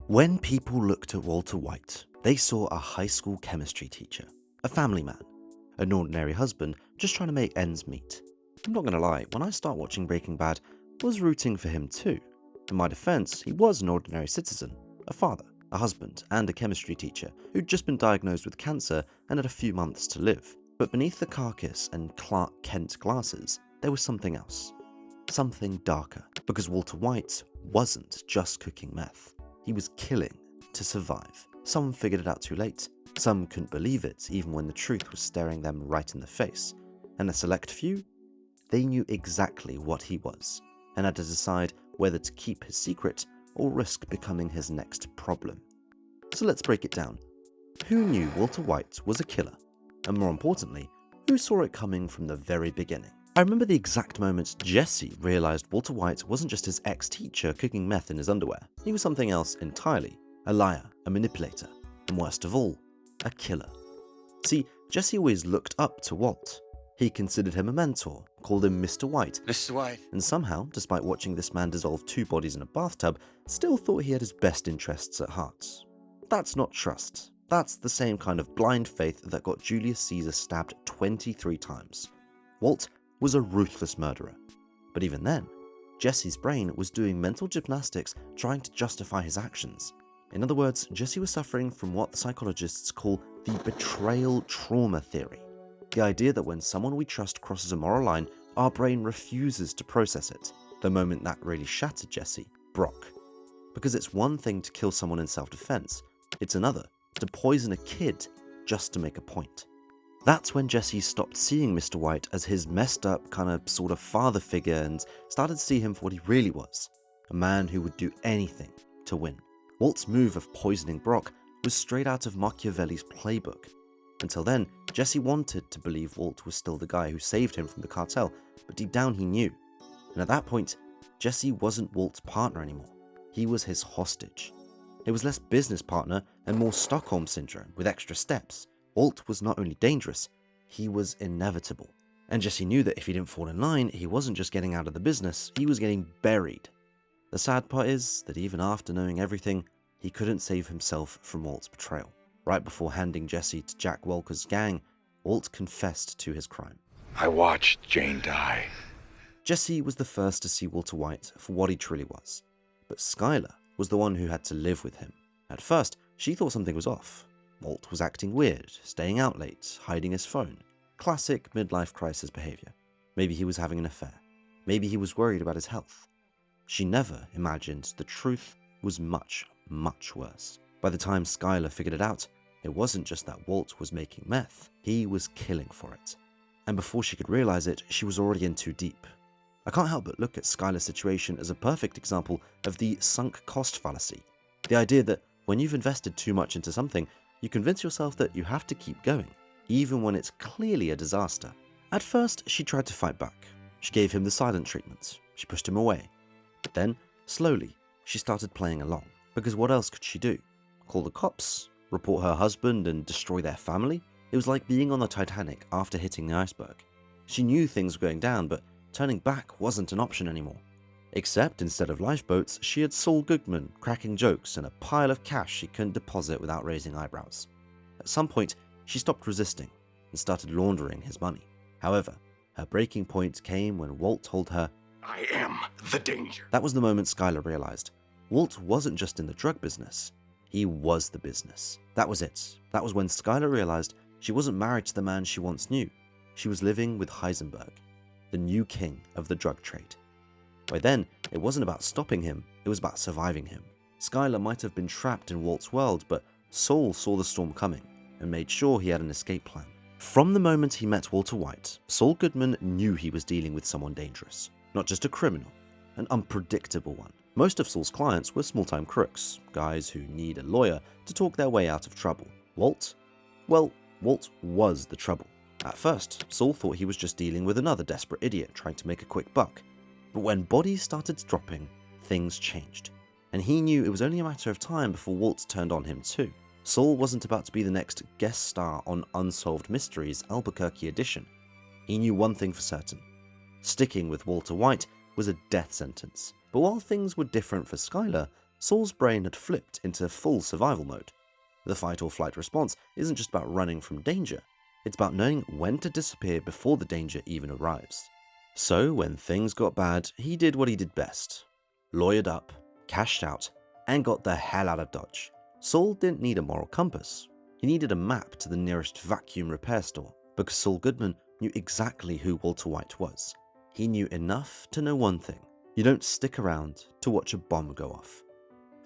When people looked at Walter White, they saw a high school chemistry teacher, a family man, an ordinary husband just trying to make ends meet. I'm not gonna lie, when I start watching Breaking Bad, I was rooting for him too. In my defense, he was an ordinary citizen, a father, a husband, and a chemistry teacher who'd just been diagnosed with cancer and had a few months to live. But beneath the khakis and Clark Kent glasses, there was something else. Something darker, because Walter White wasn't just cooking meth. He was killing to survive. Some figured it out too late. Some couldn't believe it even when the truth was staring them right in the face. And a select few? They knew exactly what he was and had to decide whether to keep his secret or risk becoming his next problem. So let's break it down. Who knew Walter White was a killer? And more importantly, who saw it coming from the very beginning? I remember the exact moment Jesse realized Walter White wasn't just his ex-teacher cooking meth in his underwear. He was something else entirely. A liar, a manipulator, and worst of all, a killer. See, Jesse always looked up to Walt. He considered him a mentor, called him Mr. White. Mr. White. And somehow, despite watching this man dissolve 2 bodies in a bathtub, still thought he had his best interests at heart. That's not trust. That's the same kind of blind faith that got Julius Caesar stabbed 23 times. Walt was a ruthless murderer. But even then, Jesse's brain was doing mental gymnastics trying to justify his actions. In other words, Jesse was suffering from what the psychologists call the betrayal trauma theory. The idea that when someone we trust crosses a moral line, our brain refuses to process it. The moment that really shattered Jesse, Brock. Because it's one thing to kill someone in self-defense, it's another to poison a kid just to make a point. That's when Jesse stopped seeing Mr. White as his messed up kind of sort of father figure and started to see him for what he really was, a man who would do anything to win. Walt's move of poisoning Brock was straight out of Machiavelli's playbook. Until then, Jesse wanted to believe Walt was still the guy who saved him from the cartel, but deep down he knew. And at that point, Jesse wasn't Walt's partner anymore. He was his hostage. It was less business partner and more Stockholm Syndrome with extra steps. Walt was not only dangerous, he was inevitable. And Jesse knew that if he didn't fall in line, he wasn't just getting out of the business, he was getting buried. The sad part is that even after knowing everything, he couldn't save himself from Walt's betrayal. Right before handing Jesse to Jack Walker's gang, Walt confessed to his crime. I watched Jane die. Jesse was the first to see Walter White for what he truly was. But Skylar was the one who had to live with him. At first, she thought something was off. Walt was acting weird, staying out late, hiding his phone. Classic midlife crisis behavior. Maybe he was having an affair. Maybe he was worried about his health. She never imagined the truth was much, much worse. By the time Skylar figured it out, it wasn't just that Walt was making meth, he was killing for it. And before she could realize it, she was already in too deep. I can't help but look at Skylar's situation as a perfect example of the sunk cost fallacy. The idea that when you've invested too much into something, you convince yourself that you have to keep going, even when it's clearly a disaster. At first, she tried to fight back. She gave him the silent treatment. She pushed him away. But then, slowly, she started playing along. Because what else could she do? Call the cops? Report her husband and destroy their family? It was like being on the Titanic after hitting the iceberg. She knew things were going down, but turning back wasn't an option anymore. Except instead of lifeboats, she had Saul Goodman cracking jokes and a pile of cash she couldn't deposit without raising eyebrows. At some point, she stopped resisting and started laundering his money. However, her breaking point came when Walt told her, I am the danger. That was the moment Skylar realized. Walt wasn't just in the drug business, he was the business. That was it. That was when Skylar realized she wasn't married to the man she once knew. She was living with Heisenberg, the new king of the drug trade. By then, it wasn't about stopping him, it was about surviving him. Skylar might have been trapped in Walt's world, but Saul saw the storm coming and made sure he had an escape plan. From the moment he met Walter White, Saul Goodman knew he was dealing with someone dangerous. Not just a criminal, an unpredictable one. Most of Saul's clients were small-time crooks, guys who need a lawyer to talk their way out of trouble. Walt? Well, Walt was the trouble. At first, Saul thought he was just dealing with another desperate idiot trying to make a quick buck. But when bodies started dropping, things changed. And he knew it was only a matter of time before Walt turned on him too. Saul wasn't about to be the next guest star on Unsolved Mysteries Albuquerque edition. He knew one thing for certain. Sticking with Walter White was a death sentence. But while things were different for Skylar, Saul's brain had flipped into full survival mode. The fight or flight response isn't just about running from danger, it's about knowing when to disappear before the danger even arrives. So when things got bad, he did what he did best. Lawyered up, cashed out, and got the hell out of Dodge. Saul didn't need a moral compass. He needed a map to the nearest vacuum repair store, because Saul Goodman knew exactly who Walter White was. He knew enough to know one thing: you don't stick around to watch a bomb go off.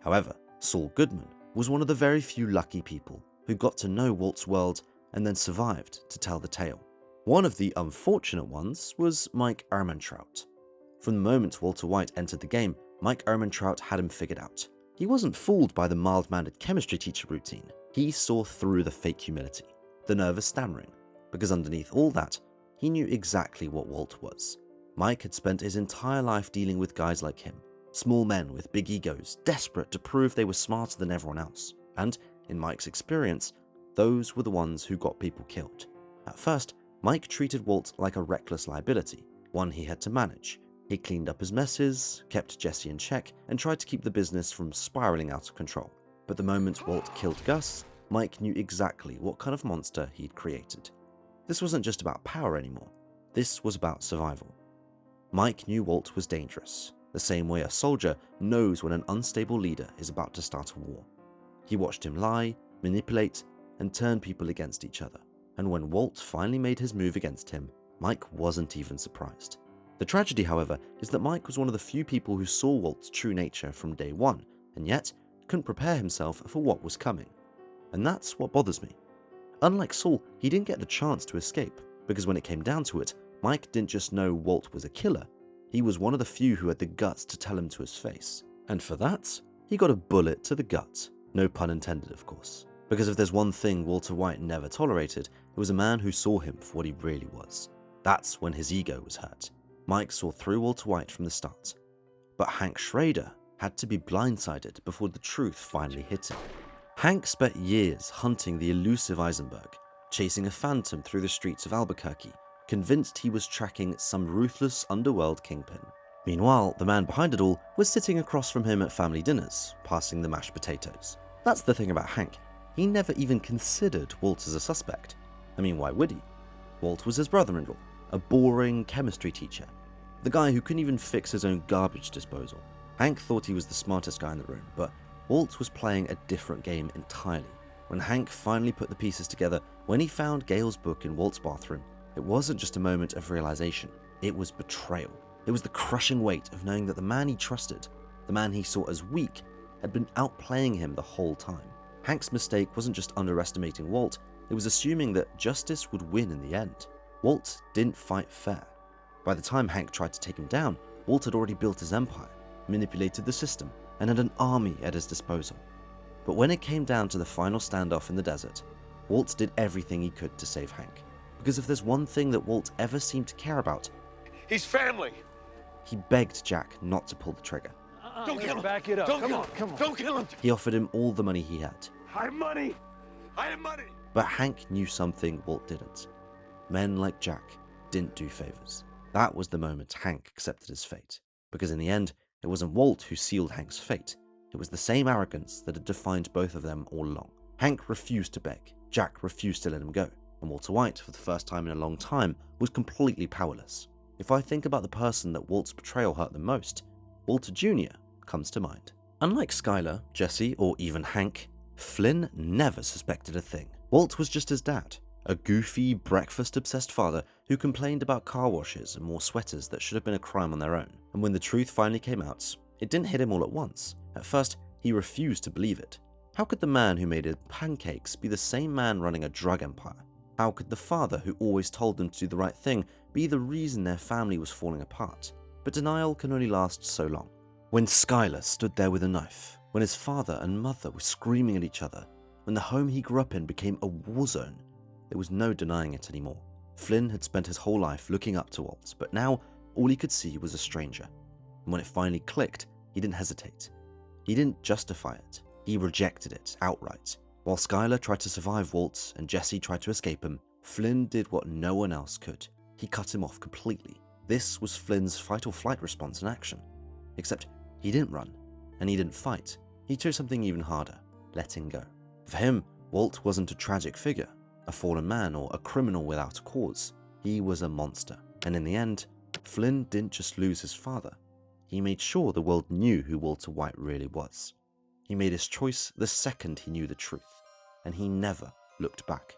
However, Saul Goodman was one of the very few lucky people who got to know Walt's world and then survived to tell the tale. One of the unfortunate ones was Mike Ehrmantraut. From the moment Walter White entered the game, Mike Ehrmantraut had him figured out. He wasn't fooled by the mild-mannered chemistry teacher routine. He saw through the fake humility, the nervous stammering, because underneath all that, he knew exactly what Walt was. Mike had spent his entire life dealing with guys like him, small men with big egos, desperate to prove they were smarter than everyone else. And, in Mike's experience, those were the ones who got people killed. At first, Mike treated Walt like a reckless liability, one he had to manage. He cleaned up his messes, kept Jesse in check, and tried to keep the business from spiraling out of control. But the moment Walt killed Gus, Mike knew exactly what kind of monster he'd created. This wasn't just about power anymore. This was about survival. Mike knew Walt was dangerous, the same way a soldier knows when an unstable leader is about to start a war. He watched him lie, manipulate, and turn people against each other. And when Walt finally made his move against him, Mike wasn't even surprised. The tragedy, however, is that Mike was one of the few people who saw Walt's true nature from day one, and yet couldn't prepare himself for what was coming. And that's what bothers me. Unlike Saul, he didn't get the chance to escape, because when it came down to it, Mike didn't just know Walt was a killer, he was one of the few who had the guts to tell him to his face. And for that, he got a bullet to the gut. No pun intended, of course. Because if there's one thing Walter White never tolerated, it was a man who saw him for what he really was. That's when his ego was hurt. Mike saw through Walter White from the start. But Hank Schrader had to be blindsided before the truth finally hit him. Hank spent years hunting the elusive Eisenberg, chasing a phantom through the streets of Albuquerque, convinced he was tracking some ruthless underworld kingpin. Meanwhile, the man behind it all was sitting across from him at family dinners, passing the mashed potatoes. That's the thing about Hank. He never even considered Walt as a suspect. I mean, why would he? Walt was his brother-in-law, a boring chemistry teacher, the guy who couldn't even fix his own garbage disposal. Hank thought he was the smartest guy in the room, but Walt was playing a different game entirely. When Hank finally put the pieces together, when he found Gail's book in Walt's bathroom, it wasn't just a moment of realization, it was betrayal. It was the crushing weight of knowing that the man he trusted, the man he saw as weak, had been outplaying him the whole time. Hank's mistake wasn't just underestimating Walt, it was assuming that justice would win in the end. Walt didn't fight fair. By the time Hank tried to take him down, Walt had already built his empire, manipulated the system, and had an army at his disposal. But when it came down to the final standoff in the desert, Walt did everything he could to save Hank. Because if there's one thing that Walt ever seemed to care about, He's family. he begged Jack not to pull the trigger. Don't kill him. Back it up. Don't Come kill on, him. come on. Don't kill him. He offered him all the money he had. I have money. I have money. But Hank knew something Walt didn't. Men like Jack didn't do favors. That was the moment Hank accepted his fate. Because in the end, it wasn't Walt who sealed Hank's fate. It was the same arrogance that had defined both of them all along. Hank refused to beg. Jack refused to let him go. And Walter White, for the first time in a long time, was completely powerless. If I think about the person that Walt's betrayal hurt the most, Walter Jr. comes to mind. Unlike Skylar, Jesse, or even Hank, Flynn never suspected a thing. Walt was just his dad, a goofy, breakfast-obsessed father who complained about car washes and wore sweaters that should have been a crime on their own. And when the truth finally came out, it didn't hit him all at once. At first, he refused to believe it. How could the man who made pancakes be the same man running a drug empire? How could the father who always told them to do the right thing be the reason their family was falling apart? But denial can only last so long. When Skylar stood there with a knife, when his father and mother were screaming at each other, when the home he grew up in became a war zone, there was no denying it anymore. Flynn had spent his whole life looking up to Walt, but now all he could see was a stranger. And when it finally clicked, he didn't hesitate. He didn't justify it. He rejected it outright. While Skylar tried to survive Walt and Jesse tried to escape him, Flynn did what no one else could. He cut him off completely. This was Flynn's fight or flight response in action. Except he didn't run, and he didn't fight. He chose something even harder: letting go. For him, Walt wasn't a tragic figure, a fallen man, or a criminal without a cause. He was a monster. And in the end, Flynn didn't just lose his father. He made sure the world knew who Walter White really was. He made his choice the second he knew the truth, and he never looked back.